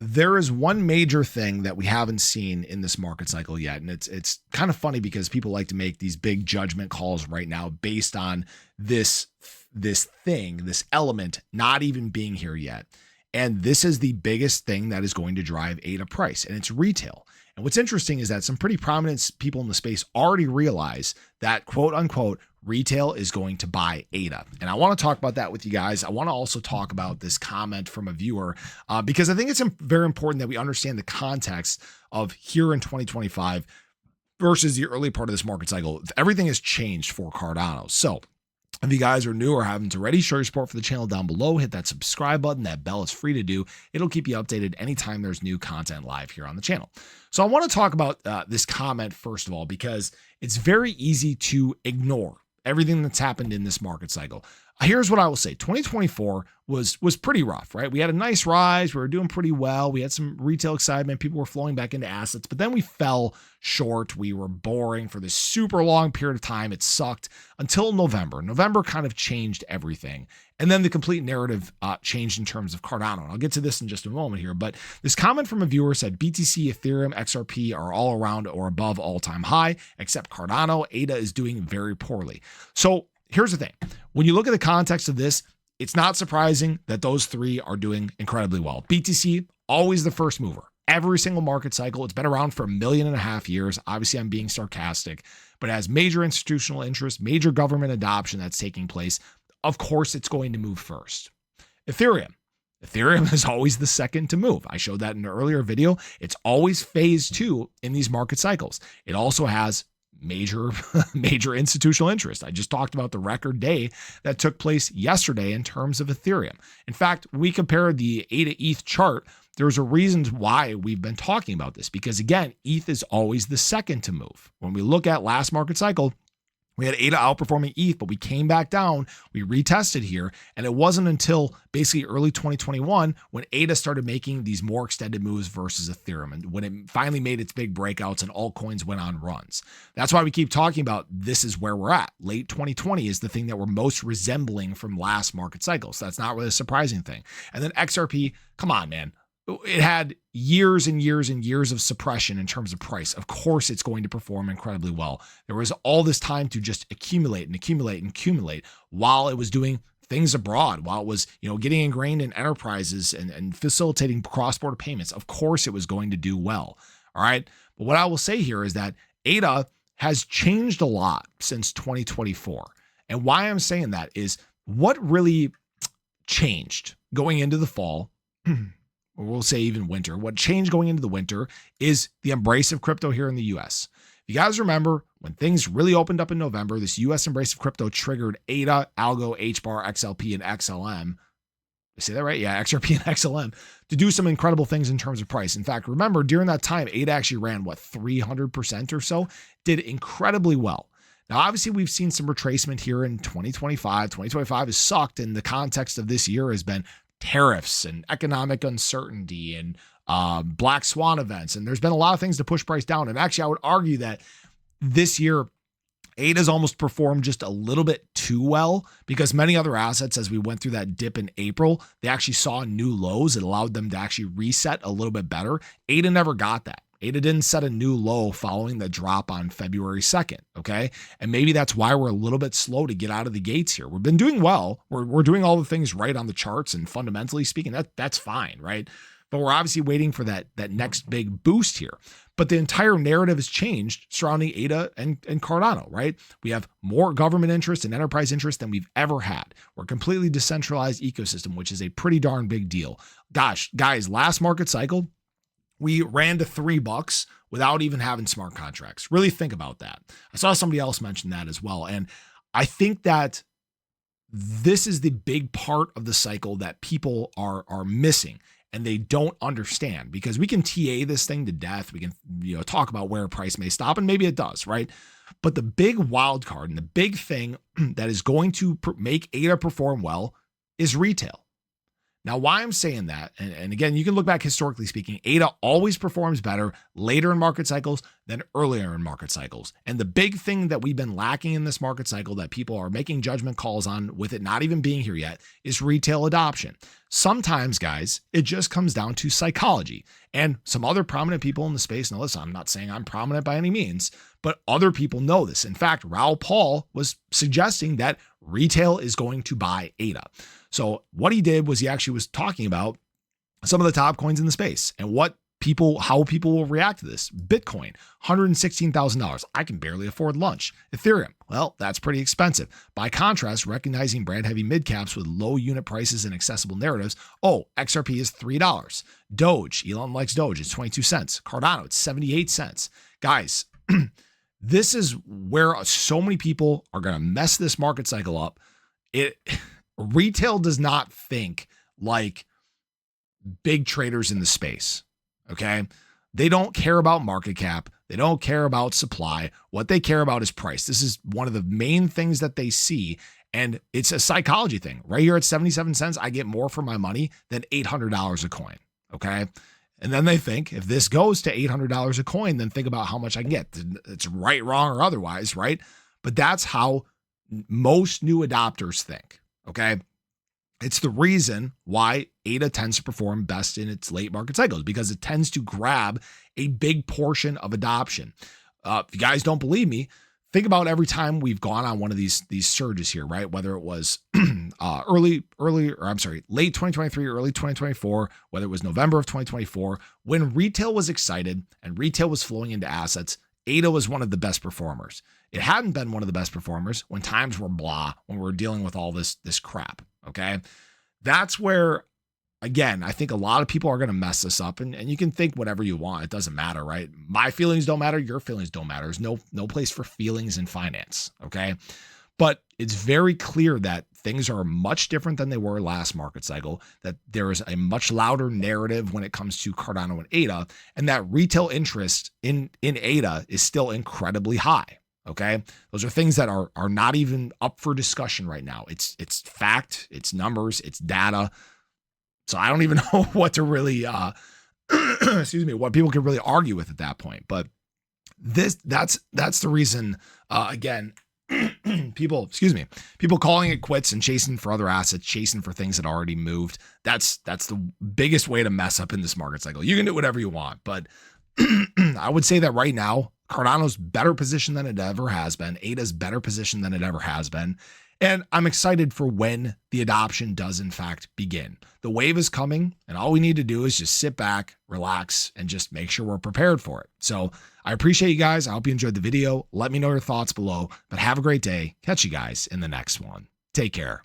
there is one major thing that we haven't seen in this market cycle yet. And it's kind of funny because people like to make these big judgment calls right now based on this element not even being here yet. And this is the biggest thing that is going to drive ADA price, and it's retail. And what's interesting is that some pretty prominent people in the space already realize that, quote unquote, retail is going to buy ADA. And I want to talk about that with you guys. I want to also talk about this comment from a viewer because I think it's very important that we understand the context of here in 2025 versus the early part of this market cycle. Everything has changed for Cardano. So if you guys are new or haven't already, show your support for the channel down below. Hit that subscribe button. That bell is free to do. It'll keep you updated anytime there's new content live here on the channel. So I want to talk about this comment first of all, because it's very easy to ignore everything that's happened in this market cycle. Here's what I will say. 2024 was pretty rough, right? We had a nice rise. We were doing pretty well. We had some retail excitement. People were flowing back into assets, but then we fell short. We were boring for this super long period of time. It sucked until November. November kind of changed everything. And then the complete narrative changed in terms of Cardano. And I'll get to this in just a moment here, but this comment from a viewer said BTC, Ethereum, XRP are all around or above all-time high, except Cardano. ADA is doing very poorly. So here's the thing. When you look at the context of this, it's not surprising that those three are doing incredibly well. BTC, always the first mover. Every single market cycle. It's been around for 1.5 million years. Obviously, I'm being sarcastic, but it has major institutional interest, major government adoption that's taking place. Of course, it's going to move first. Ethereum is always the second to move. I showed that in an earlier video. It's always phase 2 in these market cycles. It also has major institutional interest. I just talked about the record day that took place yesterday in terms of Ethereum. In fact, we compared the ADA ETH chart. There's a reason why we've been talking about this, because again, ETH is always the second to move. When we look at last market cycle, we had ADA outperforming ETH, but we came back down. We retested here. And it wasn't until basically early 2021 when ADA started making these more extended moves versus Ethereum, and when it finally made its big breakouts and altcoins went on runs. That's why we keep talking about this is where we're at. Late 2020 is the thing that we're most resembling from last market cycle. So that's not really a surprising thing. And then XRP, come on, man. It had years and years and years of suppression in terms of price. Of course, it's going to perform incredibly well. There was all this time to just accumulate and accumulate and accumulate while it was doing things abroad, while it was, getting ingrained in enterprises and facilitating cross-border payments. Of course, it was going to do well. All right. But what I will say here is that ADA has changed a lot since 2024. And why I'm saying that is what really changed going into the fall. Or we'll say even winter. What changed going into the winter is the embrace of crypto here in the US. If you guys remember, when things really opened up in November, this US embrace of crypto triggered ADA, Algo, HBAR, XLP, and XLM. Did I say that right? Yeah, XRP and XLM to do some incredible things in terms of price. In fact, remember during that time, ADA actually ran 300% or so, did incredibly well. Now, obviously, we've seen some retracement here in 2025. 2025 has sucked, and the context of this year has been tariffs and economic uncertainty and black swan events. And there's been a lot of things to push price down. And actually, I would argue that this year, ADA's almost performed just a little bit too well, because many other assets, as we went through that dip in April, they actually saw new lows. It allowed them to actually reset a little bit better. ADA never got that. ADA didn't set a new low following the drop on February 2nd, okay? And maybe that's why we're a little bit slow to get out of the gates here. We've been doing well. We're doing all the things right on the charts, and fundamentally speaking, that's fine, right? But we're obviously waiting for that next big boost here. But the entire narrative has changed surrounding ADA and Cardano, right? We have more government interest and enterprise interest than we've ever had. We're a completely decentralized ecosystem, which is a pretty darn big deal. Gosh, guys, last market cycle, we ran to $3 without even having smart contracts. Really think about that. I saw somebody else mention that as well. And I think that this is the big part of the cycle that people are missing and they don't understand, because we can TA this thing to death. We can, talk about where a price may stop, and maybe it does, right? But the big wild card and the big thing that is going to make ADA perform well is retail. Now, why I'm saying that, and again, you can look back historically speaking, ADA always performs better later in market cycles than earlier in market cycles. And the big thing that we've been lacking in this market cycle that people are making judgment calls on with it not even being here yet is retail adoption. Sometimes, guys, it just comes down to psychology. And some other prominent people in the space, now listen, I'm not saying I'm prominent by any means, but other people know this. In fact, Raoul Pal was suggesting that retail is going to buy ADA. So what he did was he actually was talking about some of the top coins in the space and how people will react to this. Bitcoin, $116,000. I can barely afford lunch. Ethereum, well, that's pretty expensive. By contrast, recognizing brand heavy mid caps with low unit prices and accessible narratives. Oh, XRP is $3. Doge, Elon likes Doge, it's 22 cents. Cardano, it's 78 cents. Guys, this is where so many people are going to mess this market cycle up. Retail does not think like big traders in the space, okay? They don't care about market cap. They don't care about supply. What they care about is price. This is one of the main things that they see, and it's a psychology thing. Right here at 77 cents, I get more for my money than $800 a coin, okay? And then they think, if this goes to $800 a coin, then think about how much I can get. It's right, wrong, or otherwise, right? But that's how most new adopters think. Okay. It's the reason why ADA tends to perform best in its late market cycles because it tends to grab a big portion of adoption. If you guys don't believe me, think about every time we've gone on one of these surges here, right? Whether it was late 2023, early 2024, whether it was November of 2024, when retail was excited and retail was flowing into assets, ADA was one of the best performers. It hadn't been one of the best performers when times were blah, when we were dealing with all this crap, okay? That's where, again, I think a lot of people are going to mess this up, and you can think whatever you want. It doesn't matter, right? My feelings don't matter. Your feelings don't matter. There's no place for feelings in finance, okay? But it's very clear that things are much different than they were last market cycle, that there is a much louder narrative when it comes to Cardano and ADA, and that retail interest in ADA is still incredibly high. Okay. Those are things that are not even up for discussion right now. It's fact, it's numbers, it's data. So I don't even know what to really, what people can really argue with at that point. But that's the reason, again, people calling it quits and chasing for other assets, chasing for things that already moved. That's the biggest way to mess up in this market cycle. You can do whatever you want, but I would say that right now, Cardano's better position than it ever has been. ADA's better position than it ever has been. And I'm excited for when the adoption does in fact begin. The wave is coming, and all we need to do is just sit back, relax, and just make sure we're prepared for it. So I appreciate you guys. I hope you enjoyed the video. Let me know your thoughts below, but have a great day. Catch you guys in the next one. Take care.